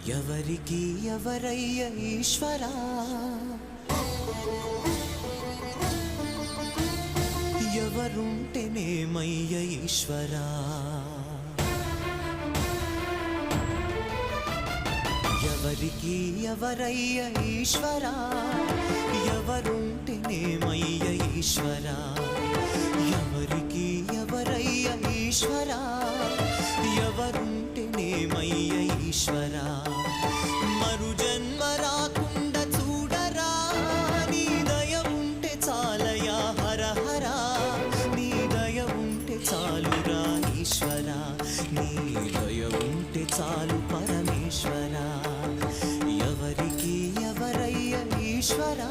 ఎవరికి ఎవరయ్య ఈశ్వరా, ఎవరుంటేనేమయ్య ఈశ్వరా. ఎవరికి ఎవరయ్య ఈశ్వరా, ఎవరుంటేనేమయ్య ఈశ్వరా. ఎవరికి ఎవరయ్య ఈశ్వరా, ఎవరుంటేనేమయ్య ఈశ్వరా. మరు జన్మ రాకుండా చూడరా, నీ దయ ఉంటే చాలయా హర హర. నీ దయ ఉంటే చాలురా ఈశ్వరా, నీ దయ ఉంటే చాలు పరమేశ్వరా. ఎవరికి ఎవరయ్య ఈశ్వరా.